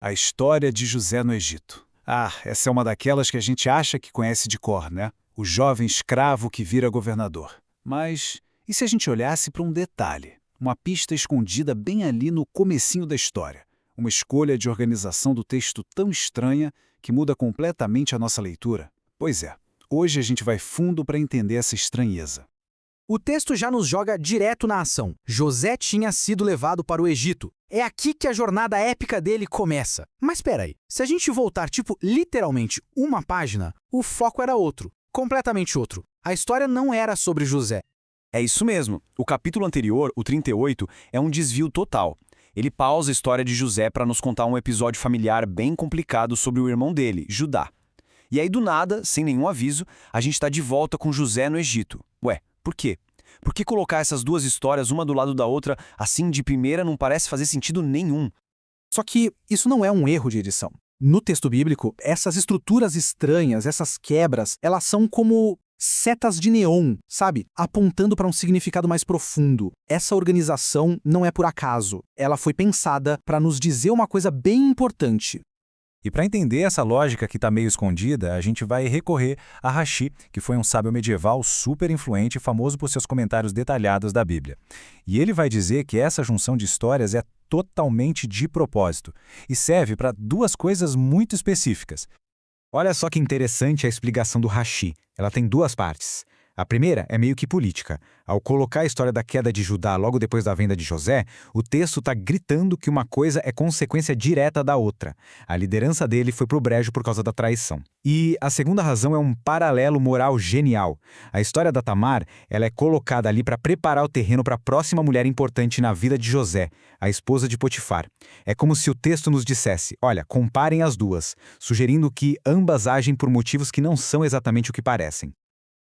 A história de José no Egito. Ah, essa é uma daquelas que a gente acha que conhece de cor, né? O jovem escravo que vira governador. Mas e se a gente olhasse para um detalhe? Uma pista escondida bem ali no comecinho da história. Uma escolha de organização do texto tão estranha que muda completamente a nossa leitura? Pois é, hoje a gente vai fundo para entender essa estranheza. O texto já nos joga direto na ação. José tinha sido levado para o Egito. É aqui que a jornada épica dele começa. Mas espera aí, se a gente voltar, literalmente uma página, o foco era outro, completamente outro. A história não era sobre José. É isso mesmo. O capítulo anterior, o 38, é um desvio total. Ele pausa a história de José para nos contar um episódio familiar bem complicado sobre o irmão dele, Judá. E aí, do nada, sem nenhum aviso, a gente está de volta com José no Egito. Ué, por quê? Por que colocar essas duas histórias uma do lado da outra, assim de primeira, não parece fazer sentido nenhum? Só que isso não é um erro de edição. No texto bíblico, essas estruturas estranhas, essas quebras, elas são como setas de neon, sabe? Apontando para um significado mais profundo. Essa organização não é por acaso. Ela foi pensada para nos dizer uma coisa bem importante. E para entender essa lógica que está meio escondida, a gente vai recorrer a Rashi, que foi um sábio medieval super influente e famoso por seus comentários detalhados da Bíblia. E ele vai dizer que essa junção de histórias é totalmente de propósito e serve para duas coisas muito específicas. Olha só que interessante a explicação do Rashi. Ela tem duas partes. A primeira é meio que política. Ao colocar a história da queda de Judá logo depois da venda de José, o texto está gritando que uma coisa é consequência direta da outra. A liderança dele foi pro brejo por causa da traição. E a segunda razão é um paralelo moral genial. A história da Tamar, ela é colocada ali para preparar o terreno para a próxima mulher importante na vida de José, a esposa de Potifar. É como se o texto nos dissesse, olha, comparem as duas, sugerindo que ambas agem por motivos que não são exatamente o que parecem.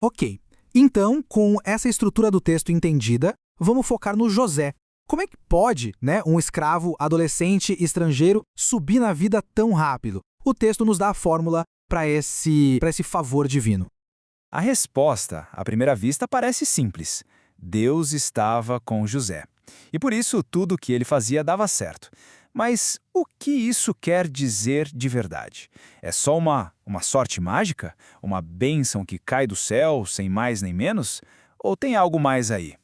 Ok. Então, com essa estrutura do texto entendida, vamos focar no José. Como é que pode, um escravo, adolescente, estrangeiro, subir na vida tão rápido? O texto nos dá a fórmula para esse favor divino. A resposta, à primeira vista, parece simples. Deus estava com José. E por isso, tudo o que ele fazia dava certo. Mas o que isso quer dizer de verdade? É só uma sorte mágica? Uma bênção que cai do céu, sem mais nem menos? Ou tem algo mais aí?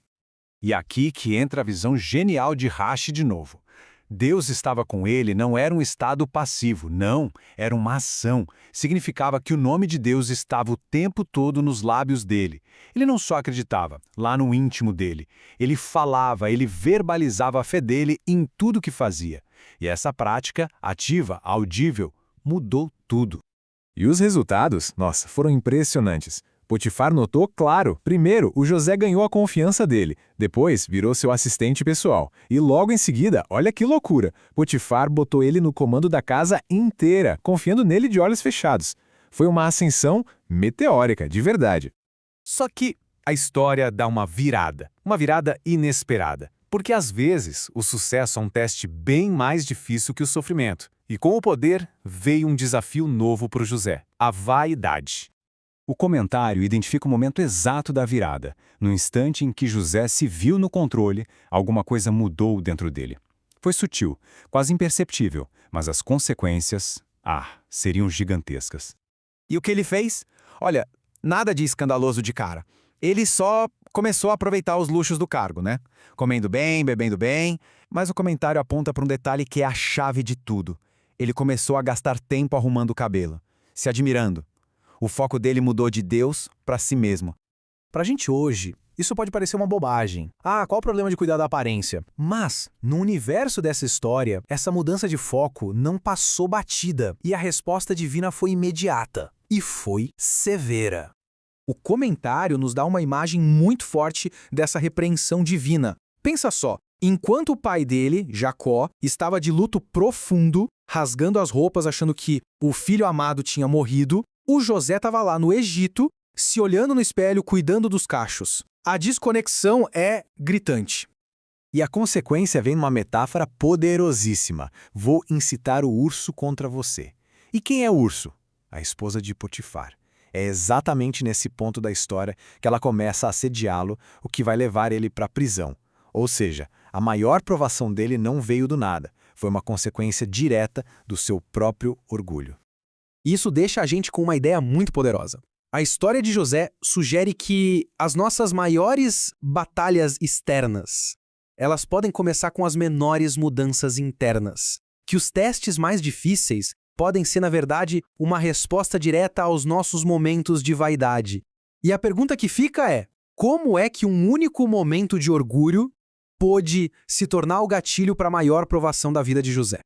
E aqui que entra a visão genial de Rashi de novo. Deus estava com ele não era um estado passivo, não, era uma ação. Significava que o nome de Deus estava o tempo todo nos lábios dele. Ele não só acreditava, lá no íntimo dele. Ele falava, ele verbalizava a fé dele em tudo que fazia. E essa prática, ativa, audível, mudou tudo. E os resultados, foram impressionantes. Potifar notou, claro, primeiro, o José ganhou a confiança dele, depois virou seu assistente pessoal. E logo em seguida, olha que loucura, Potifar botou ele no comando da casa inteira, confiando nele de olhos fechados. Foi uma ascensão meteórica, de verdade. Só que a história dá uma virada inesperada. Porque às vezes o sucesso é um teste bem mais difícil que o sofrimento. E com o poder veio um desafio novo para o José, a vaidade. O comentário identifica o momento exato da virada. No instante em que José se viu no controle, alguma coisa mudou dentro dele. Foi sutil, quase imperceptível, mas as consequências, seriam gigantescas. E o que ele fez? Olha, nada de escandaloso de cara. Ele só começou a aproveitar os luxos do cargo, Comendo bem, bebendo bem, mas o comentário aponta para um detalhe que é a chave de tudo. Ele começou a gastar tempo arrumando o cabelo, se admirando. O foco dele mudou de Deus para si mesmo. Pra gente hoje, isso pode parecer uma bobagem. Qual o problema de cuidar da aparência? Mas, no universo dessa história, essa mudança de foco não passou batida e a resposta divina foi imediata. E foi severa. O comentário nos dá uma imagem muito forte dessa repreensão divina. Pensa só, enquanto o pai dele, Jacó, estava de luto profundo, rasgando as roupas achando que o filho amado tinha morrido, o José estava lá no Egito, se olhando no espelho, cuidando dos cachos. A desconexão é gritante. E a consequência vem numa metáfora poderosíssima. Vou incitar o urso contra você. E quem é o urso? A esposa de Potifar. É exatamente nesse ponto da história que ela começa a assediá-lo, o que vai levar ele para a prisão. Ou seja, a maior provação dele não veio do nada. Foi uma consequência direta do seu próprio orgulho. Isso deixa a gente com uma ideia muito poderosa. A história de José sugere que as nossas maiores batalhas externas, elas podem começar com as menores mudanças internas. Que os testes mais difíceis podem ser, na verdade, uma resposta direta aos nossos momentos de vaidade. E a pergunta que fica é: como é que um único momento de orgulho pôde se tornar o gatilho para a maior provação da vida de José?